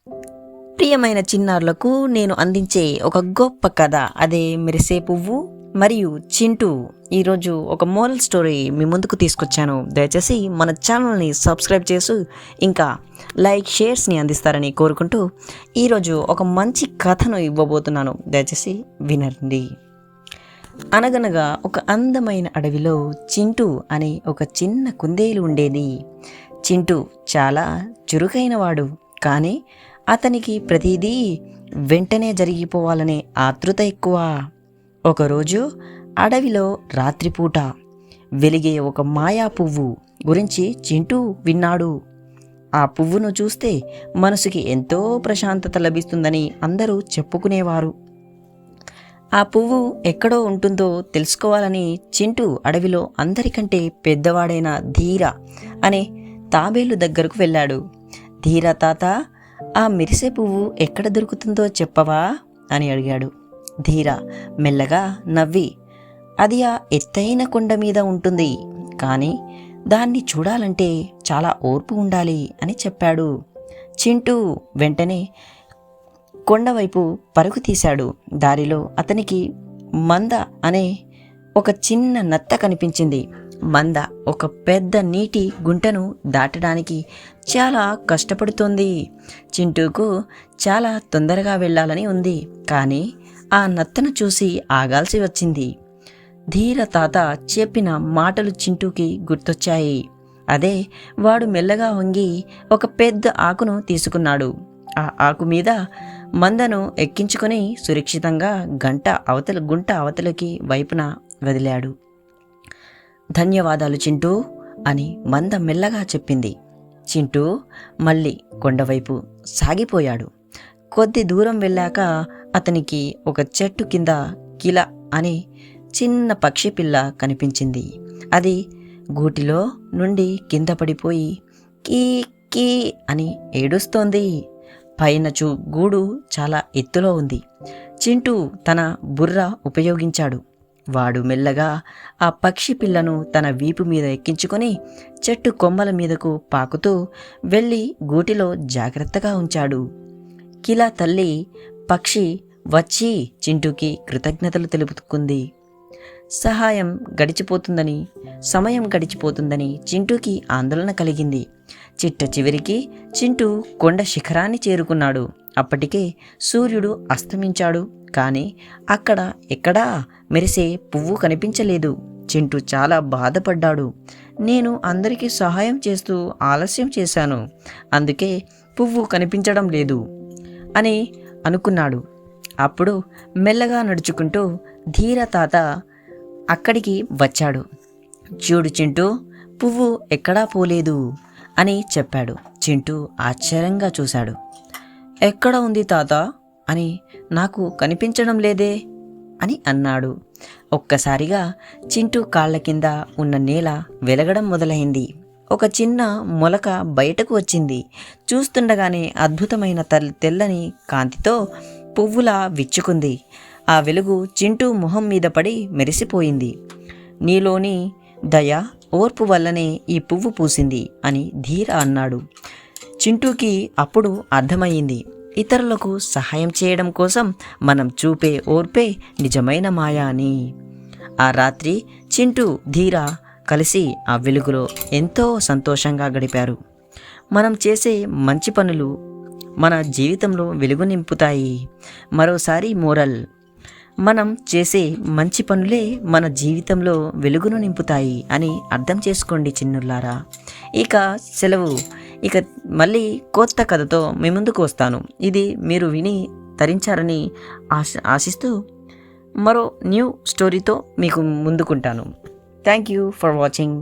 ప్రియమైన చిన్నారులకు నేను అందించే ఒక గొప్ప కథ, అదే మెరిసే పువ్వు మరియు చింటూ. ఈరోజు ఒక మోరల్ స్టోరీ మీ ముందుకు తీసుకొచ్చాను. దయచేసి మన ఛానల్ని సబ్స్క్రైబ్ చేసి ఇంకా లైక్ షేర్స్ని అందిస్తారని కోరుకుంటూ ఈరోజు ఒక మంచి కథను ఇవ్వబోతున్నాను. దయచేసి వినండి. అనగనగా ఒక అందమైన అడవిలో చింటూ అనే ఒక చిన్న కుందేలు ఉండేది. చింటూ చాలా చురుకైనవాడు, కానీ అతనికి ప్రతిదీ వెంటనే జరిగిపోవాలనే ఆతృత ఎక్కువ. ఒకరోజు అడవిలో రాత్రిపూట వెలిగే ఒక మాయా పువ్వు గురించి చింటూ విన్నాడు. ఆ పువ్వును చూస్తే మనసుకి ఎంతో ప్రశాంతత లభిస్తుందని అందరూ చెప్పుకునేవారు. ఆ పువ్వు ఎక్కడో ఉంటుందో తెలుసుకోవాలని చింటూ అడవిలో అందరికంటే పెద్దవాడైన ధీర అనే తాబేలు దగ్గరకు వెళ్ళాడు. ధీర తాత, ఆ మెరిసే పువ్వు ఎక్కడ దొరుకుతుందో చెప్పవా అని అడిగాడు. ధీర మెల్లగా నవ్వి, అది ఆ ఎత్తైన కొండ మీద ఉంటుంది, కానీ దాన్ని చూడాలంటే చాలా ఓర్పు ఉండాలి అని చెప్పాడు. చింటూ వెంటనే కొండవైపు పరుగు తీశాడు. దారిలో అతనికి మంద అనే ఒక చిన్న నత్త కనిపించింది. మంద ఒక పెద్ద నీటి గుంటను దాటడానికి చాలా కష్టపడుతోంది. చింటూకు చాలా తొందరగా వెళ్ళాలని ఉంది, కానీ ఆ నత్తను చూసి ఆగాల్సి వచ్చింది. ధీర తాత చెప్పిన మాటలు చింటూకి గుర్తొచ్చాయి. అదే వాడు మెల్లగా వంగి ఒక పెద్ద ఆకును తీసుకున్నాడు. ఆ ఆకు మీద మందను ఎక్కించుకొని సురక్షితంగా గుంట అవతలకి వైపున వదిలాడు. ధన్యవాదాలు చింటూ అని మంద మెల్లగా చెప్పింది. చింటూ మళ్ళీ కొండవైపు సాగిపోయాడు. కొద్ది దూరం వెళ్ళాక అతనికి ఒక చెట్టు కింద కిల అనే చిన్న పక్షి పిల్ల కనిపించింది. అది గూటిలో నుండి కింద పడిపోయి కీ కీ అని ఏడుస్తోంది. పైన గూడు చాలా ఎత్తులో ఉంది. చింటూ తన బుర్ర ఉపయోగించాడు. వాడు మెల్లగా ఆ పక్షి పిల్లను తన వీపు మీద ఎక్కించుకొని చెట్టు కొమ్మల మీదకు పాకుతూ వెళ్ళి గూటిలో జాగ్రత్తగా ఉంచాడు. కిలా తల్లి పక్షి వచ్చి చింటూకి కృతజ్ఞతలు తెలుపుకుంది. సమయం గడిచిపోతుందని చింటూకి ఆందోళన కలిగింది. చివరికి చింటూ కొండ శిఖరాన్ని చేరుకున్నాడు. అప్పటికే సూర్యుడు అస్తమించాడు, కానీ అక్కడ ఎక్కడా మెరిసే పువ్వు కనిపించలేదు. చింటూ చాలా బాధపడ్డాడు. నేను అందరికీ సహాయం చేస్తూ ఆలస్యం చేశాను, అందుకే పువ్వు కనిపించడం లేదు అని అనుకున్నాడు. అప్పుడు మెల్లగా నడుచుకుంటూ ధీర తాత అక్కడికి వచ్చాడు. చూడు చింటూ, పువ్వు ఎక్కడా పోలేదు అని చెప్పాడు. చింటూ ఆశ్చర్యంగా చూశాడు. ఎక్కడ ఉంది తాత అని నాకు కనిపించడం లేదే అని అన్నాడు. ఒక్కసారిగా చింటూ కాళ్ళ కింద ఉన్న నేల వెలగడం మొదలైంది. ఒక చిన్న మొలక బయటకు వచ్చింది. చూస్తుండగానే అద్భుతమైన తెల్లని కాంతితో పువ్వులా విచ్చుకుంది. ఆ వెలుగు చింటూ మొహం మీద పడి మెరిసిపోయింది. నీలోని దయ, ఓర్పు వల్లనే ఈ పువ్వు పూసింది అని ధీర అన్నాడు. చింటూకి అప్పుడు అర్థమయ్యింది, ఇతరులకు సహాయం చేయడం కోసం మనం చూపే ఓర్పే నిజమైన మాయ అని. ఆ రాత్రి చింటూ, ధీర కలిసి ఆ వెలుగులో ఎంతో సంతోషంగా గడిపారు. మనం చేసే మంచి పనులు మన జీవితంలో వెలుగు నింపుతాయి. మరోసారి మోరల్, మనం చేసే మంచి పనులే మన జీవితంలో వెలుగును నింపుతాయి అని అర్థం చేసుకోండి చిన్నులారా. ఇక సెలవు. ఇక మళ్ళీ కొత్త కథతో మీ ముందుకు వస్తాను. ఇది మీరు విని తరించారని ఆశిస్తూ మరో న్యూ స్టోరీతో మీకు ముందుకుంటాను. Thank you for watching.